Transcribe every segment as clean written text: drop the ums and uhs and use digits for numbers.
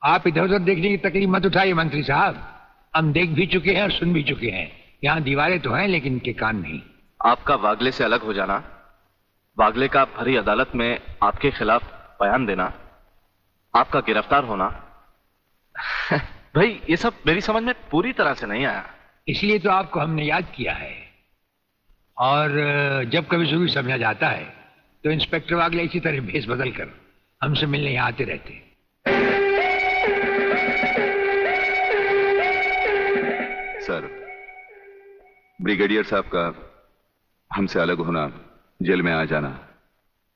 आप इधर उधर देखने की तकलीफ मत उठाइए मंत्री साहब, हम देख भी चुके हैं और सुन भी चुके हैं। यहाँ दीवारें तो हैं लेकिन इनके कान नहीं। आपका वागले से अलग हो जाना, वागले का भरी अदालत में आपके खिलाफ बयान देना, आपका गिरफ्तार होना भाई ये सब मेरी समझ में पूरी तरह से नहीं आया। इसलिए तो आपको हमने याद किया है। और जब कभी सुबह समझा जाता है तो इंस्पेक्टर वागले इसी तरह भेस बदल कर हमसे मिलने यहाँ आते रहते हैं। सर, ब्रिगेडियर साहब का हमसे अलग होना, जेल में आ जाना,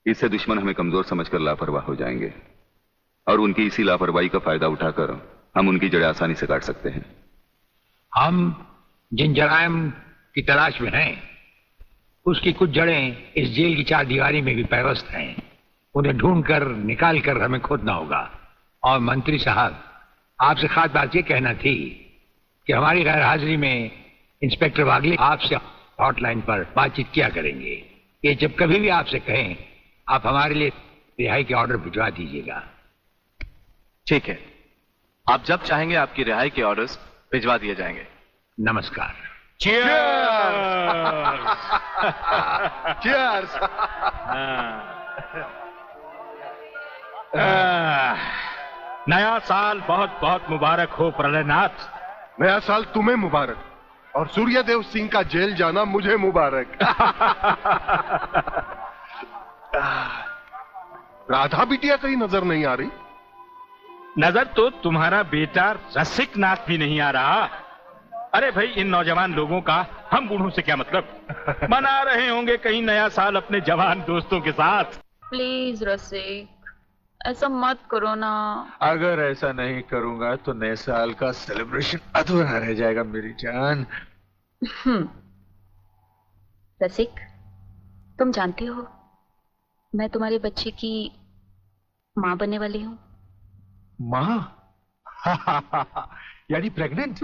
इससे दुश्मन हमें कमजोर समझकर लापरवाह हो जाएंगे और उनकी इसी लापरवाही का फायदा उठाकर हम उनकी जड़ें आसानी से काट सकते हैं। हम जिन जराइम की तलाश में हैं, उसकी कुछ जड़ें इस जेल की चार दीवारी में भी पैवस्त हैं। उन्हें ढूंढकर निकाल कर हमें खोदना होगा। और मंत्री साहब, आपसे खास बात ये कहना थी कि हमारी गैर हाजिरी में इंस्पेक्टर वागले आपसे हॉटलाइन पर बातचीत किया करेंगे। ये जब कभी भी आपसे कहें, आप हमारे लिए रिहाई के ऑर्डर भिजवा दीजिएगा। ठीक है, आप जब चाहेंगे आपकी रिहाई के ऑर्डर्स भिजवा दिए जाएंगे। नमस्कार। Cheers! नया साल बहुत बहुत मुबारक हो प्रलयनाथ। नया साल तुम्हें मुबारक और सूर्यदेव सिंह का जेल जाना मुझे मुबारक। राधा बिटिया कहीं नजर नहीं आ रही। नजर तो तुम्हारा बेटा रसिक नाथ भी नहीं आ रहा। अरे भाई, इन नौजवान लोगों का हम बूढ़ों से क्या मतलब। मना रहे होंगे कहीं नया साल अपने जवान दोस्तों के साथ। प्लीज रसिक, ऐसा मत करो ना। अगर ऐसा नहीं करूंगा तो नए साल का सेलिब्रेशन अधूरा रह जाएगा मेरी जान। रसिक, तुम जानते हो मैं तुम्हारे बच्चे की माँ बनने वाली हूँ। माँ? यानी प्रेग्नेंट?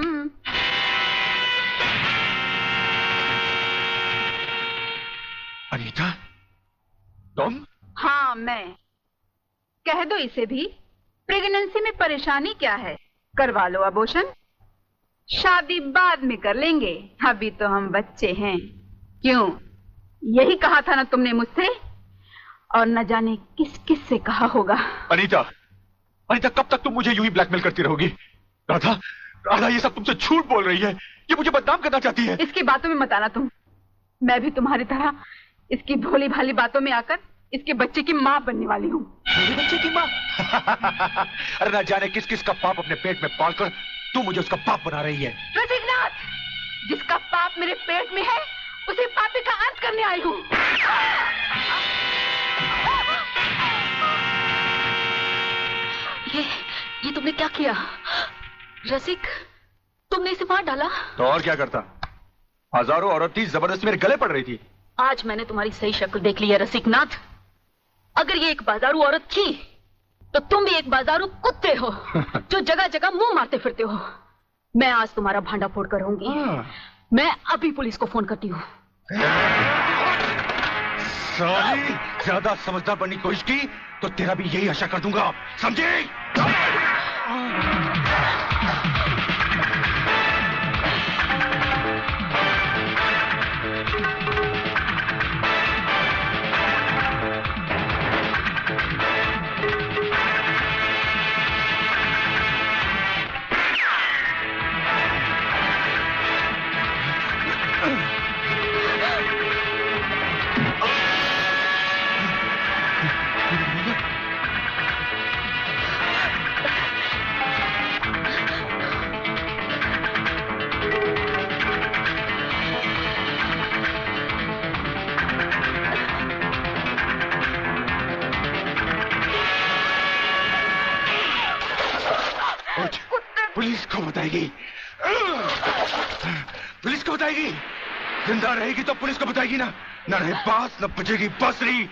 अनीता, तुम? हाँ, मैं। कह दो इसे भी, प्रेगनेंसी में परेशानी क्या है, करवा लो अबॉर्शन। शादी बाद में कर लेंगे, अभी तो हम बच्चे हैं। क्यों, यही कहा था ना तुमने मुझसे, और न जाने किस किस से कहा होगा। अनीता, अनीता, कब तक तुम मुझे यूं ही ब्लैकमेल करती रहोगी? राधा, राधा ये सब तुमसे झूठ बोल रही है। ये मुझे बदनाम करना चाहती है। इसकी बातों में मत आना तुम। मैं भी तुम्हारी तरह इसकी भोली भाली बातों में आकर इसके बच्चे की माँ बनने वाली हूँ। मेरे बच्चे की माँ? अरे ना जाने किस किस का पाप अपने पेट में पालकर तू मुझे उसका पाप बना रही है। रसिकनाथ, जिसका पाप मेरे पेट में है, उसे पापी का अंत करने आई हूँ। ये तुमने क्या किया? रसिक, तुमने इसे मार डाला? तो और क्या करता? हजारों औरतें जबरदस्ती मेरे गले पड़ रही थी। आज मैंने तुम्हारी सही शक्ल देख ली है रसिकनाथ। अगर ये एक बाजारू औरत थी तो तुम भी एक बाजारू कुत्ते हो जो जगह जगह मुंह मारते फिरते हो। मैं आज तुम्हारा भांडा फोड़ कर रहूंगी। मैं अभी पुलिस को फोन करती हूँ। साली, ज्यादा समझदार बनने की कोशिश की तो तेरा भी यही आशा कर दूंगा, समझे? पुलिस को बताएगी, पुलिस को बताएगी। जिंदा रहेगी तो पुलिस को बताएगी ना। न रहे बांस न बजेगी बांसुरी।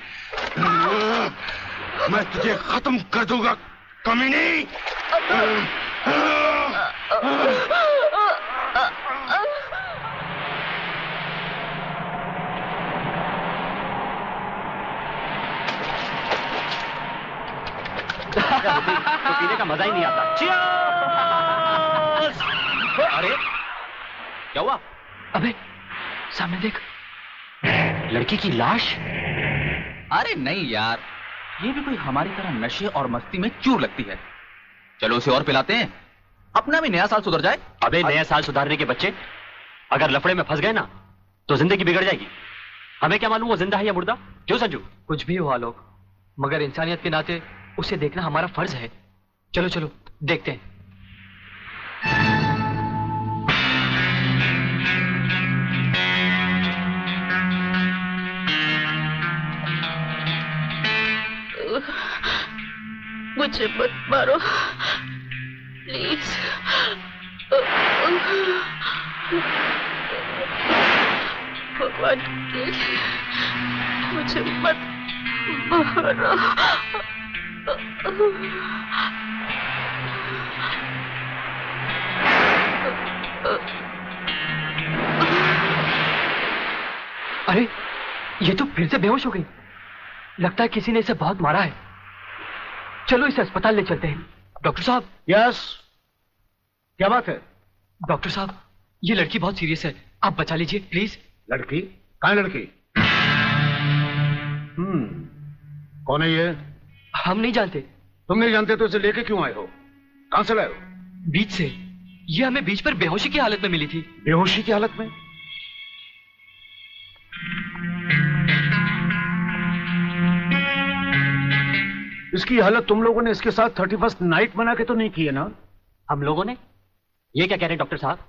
मैं तुझे खत्म कर दूंगा कमीनी। ऐसा होती तो पीने का मजा ही नहीं आता। Cheers! अरे क्या हुआ? अबे सामने देख, लड़की की लाश। अरे नहीं यार, ये भी कोई हमारी तरह नशे और मस्ती में चूर लगती है। चलो उसे और पिलाते हैं, अपना भी नया साल सुधर जाए। अबे नया साल सुधारने के बच्चे, अगर लफड़े में फंस गए ना तो जिंदगी बिगड़ जाएगी। हमें क्या मालूम वो जिंदा है या मुर्दा? क्यों संजू? कुछ भी हुआ लोग, मगर इंसानियत के नाते उसे देखना हमारा फर्ज है। चलो चलो देखते हैं। मुझे मत मारो प्लीज। भगवान के लिए मुझे मत मारो। अरे ये तो फिर से बेहोश हो गई। लगता है किसी ने इसे बहुत मारा है। चलो इसे अस्पताल ले चलते हैं। डॉक्टर साहब। यस, क्या बात है? डॉक्टर साहब, ये लड़की बहुत सीरियस है, आप बचा लीजिए प्लीज। लड़की? कहाँ है लड़की? कौन है ये? हम नहीं जानते। तुम नहीं जानते तो इसे लेके क्यों आए हो? कहां से लाए हो? बीच से। ये हमें बीच पर बेहोशी की हालत में मिली थी। बेहोशी की हालत में? इसकी हालत तुम लोगों ने इसके साथ 31st नाइट बना के तो नहीं की है ना? हम लोगों ने? ये क्या कह रहे हैं डॉक्टर साहब?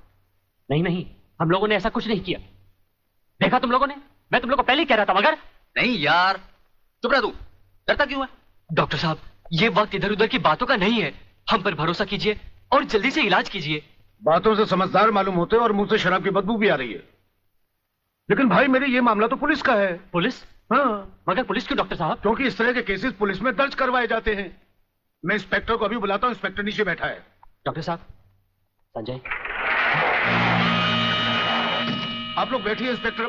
नहीं नहीं, हम लोगों ने ऐसा कुछ नहीं किया। देखा तुम लोगों ने? मैं तुम लोगों को पहले ही कह रहा था। मगर नहीं यार, चुप रह तू, डरता क्यों है? डॉक्टर साहब, ये वक्त इधर उधर की बातों का नहीं है। हम पर भरोसा कीजिए और जल्दी से इलाज कीजिए। बातों से समझदार मालूम होते और मुंह से शराब की बदबू भी आ रही है। लेकिन भाई मेरे ये मामला तो पुलिस का है। पुलिस? हाँ। मगर पुलिस क्यों डॉक्टर साहब? क्योंकि इस तरह के केसेस पुलिस में दर्ज करवाए जाते हैं। मैं इंस्पेक्टर को अभी बुलाता हूँ। इंस्पेक्टर नीचे बैठा है। डॉक्टर साहब, संजय। आप लोग बैठिए। इंस्पेक्टर,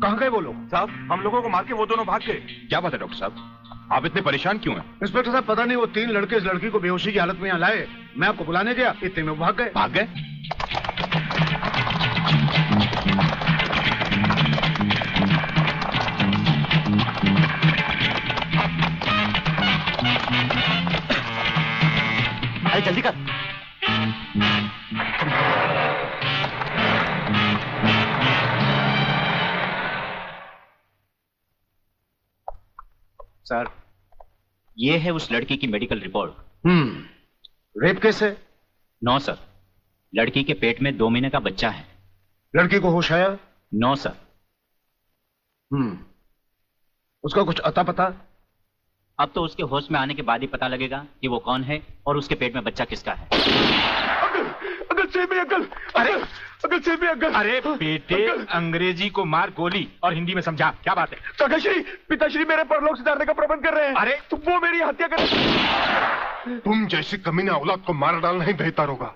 कहां गए वो लोग? साहब, हम लोगों को मार के वो दोनों भाग गए। क्या बात है डॉक्टर साहब, आप इतने परेशान क्यों हैं? इंस्पेक्टर साहब, पता नहीं वो 3 लड़के इस लड़की को बेहोशी की हालत में यहाँ लाए। मैं आपको बुलाने गया, इतने में वो भाग गए। भाग गए? अरे जल्दी कर। सर, ये है उस लड़की की मेडिकल रिपोर्ट। रेप केस है? नो सर, लड़की के पेट में 2 महीने का बच्चा है। लड़की को होश आया? No sir. उसका कुछ अता पता? अब तो उसके होश में आने के बाद ही पता लगेगा कि वो कौन है और उसके पेट में बच्चा किसका है। Uncle save me uncle. अरे अंकल सेव मी अंकल। अरे बेटे, अंग्रेजी को मार गोली और हिंदी में समझा। क्या बात है? काकाश्री, पिताश्री मेरे परलोक सुधारने का प्रबंध कर रहे हैं। अरे वो मेरी हत्या कर। तुम जैसी कमीना औलाद को मार डालना ही बेहतर होगा।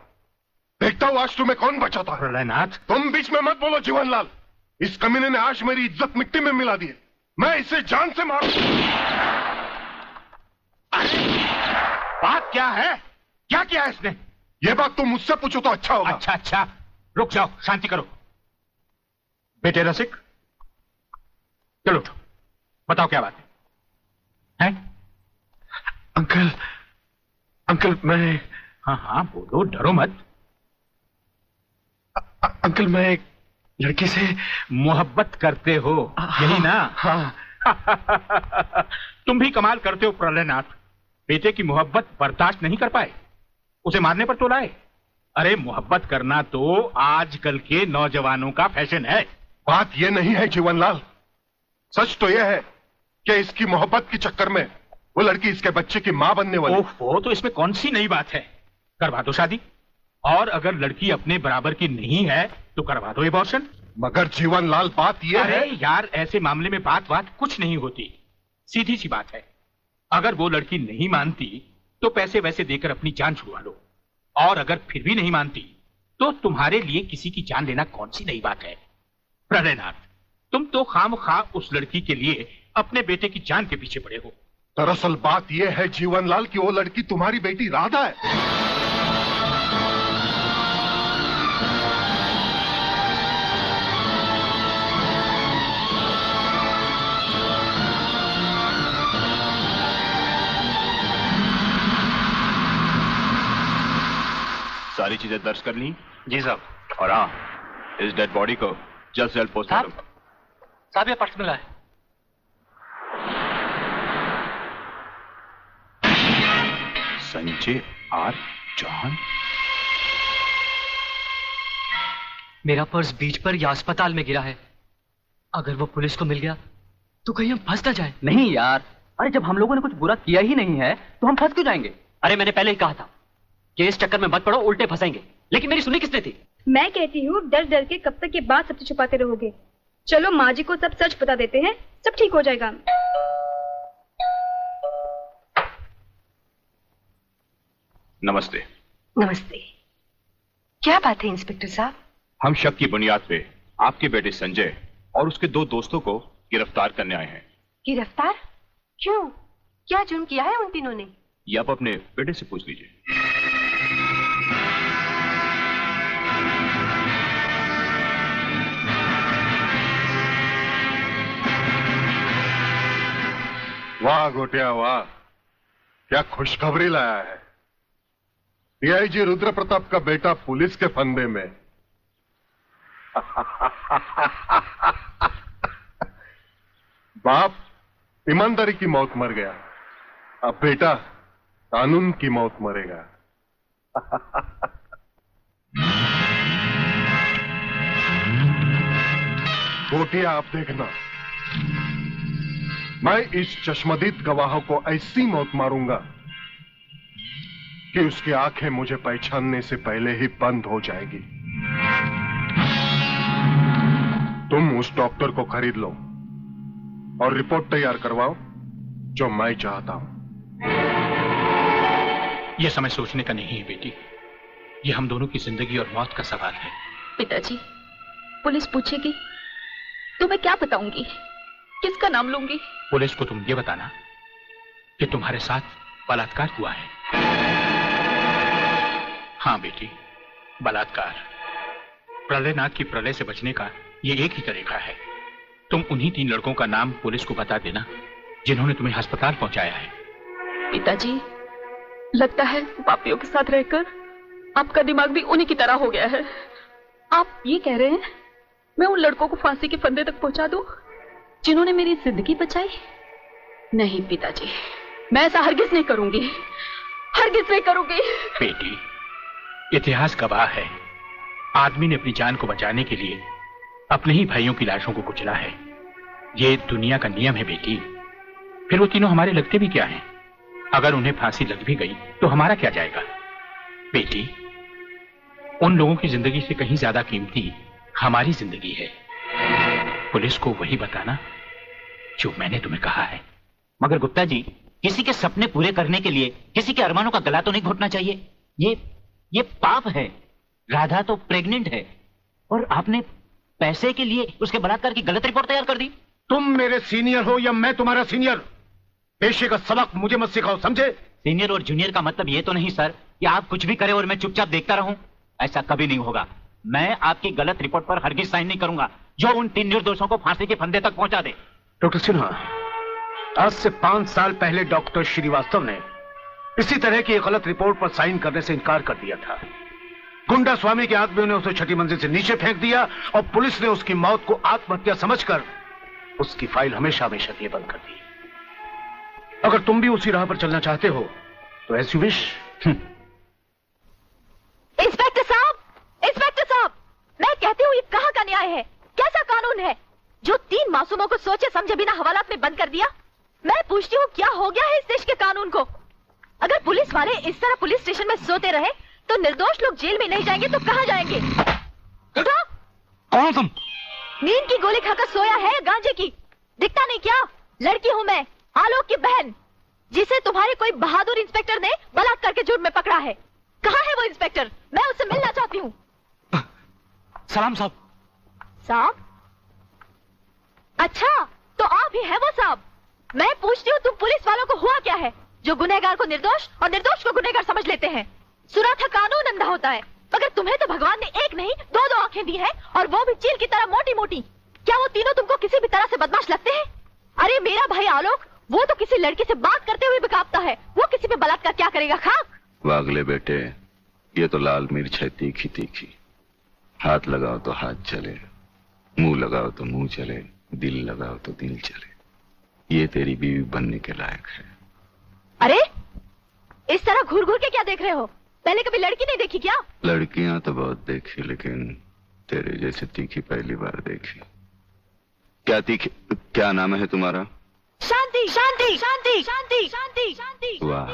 देखता हूँ आज तुम्हें कौन बचाता है। प्रलयनाथ, तुम बीच में मत बोलो जीवनलाल। इस कमीने ने आज मेरी इज्जत मिट्टी में मिला दी है। मैं इसे जान से मारू। बात क्या है? क्या किया इसने? ये बात तुम मुझसे पूछो तो अच्छा होगा। अच्छा अच्छा, रुक जाओ, शांति करो। बेटे रसिक, चलो उठो, बताओ क्या बात है? अंकल, अंकल मैं। हाँ हाँ बोलो, डरो मत। अंकल मैं एक लड़की से मोहब्बत करते हो, यही ना? हाँ। तुम भी कमाल करते हो प्रलयनाथ। बेटे की मोहब्बत बर्दाश्त नहीं कर पाए, उसे मारने पर तो लाए। अरे मोहब्बत करना तो आजकल के नौजवानों का फैशन है। बात यह नहीं है जीवनलाल, सच तो यह है कि इसकी मोहब्बत के चक्कर में वो लड़की इसके बच्चे की मां बनने वाली। ओहो, तो इसमें कौन सी नई बात है? करवा दो शादी। और अगर लड़की अपने बराबर की नहीं है तो करवा दो एबॉर्शन। मगर जीवनलाल बात यह है। अरे यार, ऐसे मामले में बात कुछ नहीं होती, सीधी सी बात है। अगर वो लड़की नहीं मानती तो पैसे वैसे देकर अपनी जान छुड़वा लो, और अगर फिर भी नहीं मानती तो तुम्हारे लिए किसी की जान लेना कौन सी नई बात है? प्रलयनाथ, तुम तो खामखा उस लड़की के लिए अपने बेटे की जान के पीछे पड़े हो। दरअसल बात यह है जीवनलाल कि वो लड़की तुम्हारी बेटी राधा है। सारी चीजें दर्ज कर ली? जी साहब। और हाँ, इस डेड बॉडी को जल्द से जल्द पोस्टमार्टम। साहब ये पर्स मिला है। संजय आर चौहान। मेरा पर्स बीच पर या अस्पताल में गिरा है। अगर वो पुलिस को मिल गया तो कहीं हम फंस ना जाए। नहीं यार, अरे जब हम लोगों ने कुछ बुरा किया ही नहीं है तो हम फंस क्यों जाएंगे? अरे मैंने पहले ही कहा था कि इस चक्कर में मत पड़ो, उल्टे फंसेंगे। लेकिन मेरी सुनी किसने थी? मैं कहती हूँ डर डर के कब तक ये बात सबसे छुपाते रहोगे। चलो माँ जी को सब सच बता देते हैं, सब ठीक हो जाएगा। नमस्ते। नमस्ते। क्या बात है इंस्पेक्टर साहब? हम शक की बुनियाद पे आपके बेटे संजय और उसके 2 दोस्तों को गिरफ्तार करने आए हैं। गिरफ्तार? क्यों? क्या जुर्म किया है उन तीनों ने? ये आप अपने बेटे से पूछ लीजिए। वाह गोटिया वाह, क्या खुशखबरी लाया है। डीआईजी रुद्र प्रताप का बेटा पुलिस के फंदे में। बाप ईमानदारी की मौत मर गया, अब बेटा कानून की मौत मरेगा। गोटिया आप देखना, मैं इस चश्मदीद गवाह को ऐसी मौत मारूंगा कि उसकी आंखें मुझे पहचानने से पहले ही बंद हो जाएगी। तुम उस डॉक्टर को खरीद लो और रिपोर्ट तैयार करवाओ जो मैं चाहता हूं। यह समय सोचने का नहीं है बेटी, यह हम दोनों की जिंदगी और मौत का सवाल है। पिताजी, पुलिस पूछेगी तो मैं क्या बताऊंगी, किसका नाम लूंगी? पुलिस को तुम ये बताना कि तुम्हारे साथ बलात्कार हुआ है। हाँ बेटी, बलात्कार। प्रलयनाथ की प्रलय से बचने का ये एक ही तरीका है। तुम उन्हीं 3 लड़कों का नाम पुलिस को बता देना जिन्होंने तुम्हें अस्पताल पहुंचाया है। पिताजी, लगता है पापियों के साथ रहकर आपका दिमाग भी उन्हीं की तरह हो गया है। आप ये कह रहे हैं मैं उन लड़कों को फांसी के फंदे तक पहुंचा दूं जिन्होंने मेरी जिंदगी बचाई? नहीं पिताजी, मैं ऐसा हरगिज नहीं करूंगी, हरगिज नहीं करूंगी। बेटी, इतिहास गवाह है, आदमी ने अपनी जान को बचाने के लिए अपने ही भाइयों की लाशों को कुचला है। ये दुनिया का नियम है बेटी। फिर वो तीनों हमारे लगते भी क्या हैं? अगर उन्हें फांसी लग भी गई तो हमारा क्या जाएगा? बेटी, उन लोगों की जिंदगी से कहीं ज्यादा कीमती हमारी जिंदगी है। पुलिस को वही बताना जो मैंने तुम्हें कहा है। मगर गुप्ता जी, किसी के सपने पूरे करने के लिए किसी के अरमानों का गला तो नहीं घोटना चाहिए। ये पाप है। राधा तो प्रेग्नेंट है और आपने पैसे के लिए उसके बलात्कार की गलत रिपोर्ट तैयार कर दी। तुम मेरे सीनियर हो या मैं तुम्हारा सीनियर, पेशे का सबक मुझे मत सिखाओ, समझे? सीनियर और जूनियर का मतलब ये तो नहीं सर कि आप कुछ भी करें और मैं चुपचाप देखता रहूं। ऐसा कभी नहीं होगा। मैं आपकी गलत रिपोर्ट पर हरगिज साइन नहीं करूंगा जो उन 3 निर्दोषों को फांसी के फंदे तक पहुंचा दे। डॉक्टर सिन्हा, आज से 5 साल पहले डॉक्टर श्रीवास्तव ने इसी तरह की एक गलत रिपोर्ट पर साइन करने से इनकार कर दिया था। गुंडा स्वामी के आदमियों ने उसे 6ठी मंजिल से नीचे फेंक दिया और पुलिस ने उसकी मौत को आत्महत्या समझकर उसकी फाइल हमेशा हमेशा के लिए बंद कर दी। अगर तुम भी उसी राह पर चलना चाहते हो तो एज यू विश। इंस्पेक्टर साहब, इंस्पेक्टर साहब, मैं कहती हूँ ये कहाँ का न्याय है? कैसा कानून है जो 3 मासूमों को सोचे समझे बिना हवालात में बंद कर दिया? मैं पूछती हूँ क्या हो गया है इस देश के कानून को? अगर पुलिस वाले इस तरह पुलिस स्टेशन में सोते रहे तो निर्दोष लोग जेल में नहीं जाएंगे तो कहाँ जाएंगे? उठो। कौन तुम? नींद की गोली खाकर सोया है गांजे की? दिखता नहीं क्या? लड़की हूँ मैं, आलोक की बहन, जिसे तुम्हारे कोई बहादुर इंस्पेक्टर ने बलात्कार के जुर्म में पकड़ा है। कहाँ है वो इंस्पेक्टर? मैं उससे मिलना चाहती हूँ। सलाम साहब। साहब? अच्छा, तो आप ही है वो साहब? मैं पूछती हूँ तुम पुलिस वालों को हुआ क्या है जो गुनहगार को निर्दोष और निर्दोष को गुनहगार समझ लेते हैं। सुना था कानून अंधा होता है, मगर तुम्हें तो भगवान ने एक नहीं दो दो आंखें दी है, और वो भी चील की तरह मोटी मोटी। क्या वो तीनों तुमको किसी भी तरह से बदमाश लगते हैं? अरे मेरा भाई आलोक, वो तो किसी लड़की से बात करते हुए भी कांपता है, वो किसी पे बलात्कार क्या करेगा? खाक। वागले बेटे, ये तो लाल मिर्च है तीखी तीखी। हाथ लगाओ तो हाथ चले, मुंह लगाओ तो मुंह चले, दिल लगाओ तो दिल चले। ये तेरी बीवी बनने के लायक है। अरे इस तरह घूर घूर के क्या देख रहे हो? पहले कभी लड़की नहीं देखी क्या? लड़कियां तो बहुत देखी, लेकिन तेरे जैसे तीखी पहली बार देखी। क्या तीखी? क्या नाम है तुम्हारा? शांति शांति शांति शांति शांति शांति। वाह,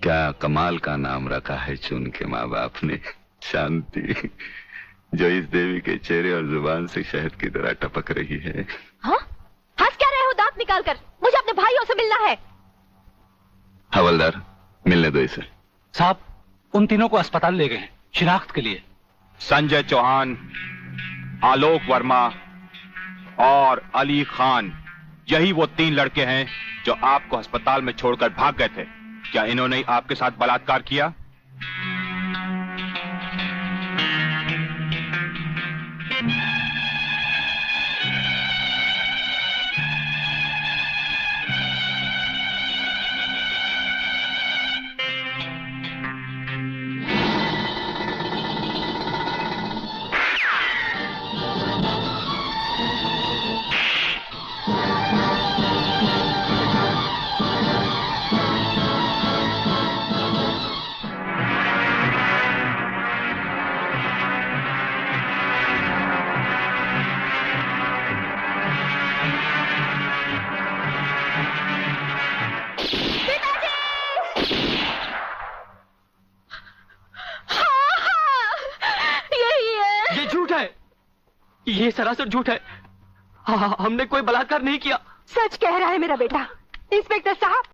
क्या कमाल का नाम रखा है चुन के माँ बाप ने, शांति, जो इस देवी के चेहरे और जुबान से शहद की तरह टपक रही है। हाँ? हंस क्या रहे हो दांत निकाल कर? मुझे अपने भाइयों से मिलना है। हवलदार, मिलने दो इसे। साहब, उन तीनों को अस्पताल ले गए शिनाख्त के लिए। संजय चौहान, आलोक वर्मा और अली खान, यही वो 3 लड़के हैं जो आपको अस्पताल में छोड़कर भाग गए थे। क्या इन्होंने आपके साथ बलात्कार किया? ये सरासर झूठ है। हमने कोई बलात्कार नहीं किया। सच कह रहा है मेरा बेटा। इंस्पेक्टर साहब,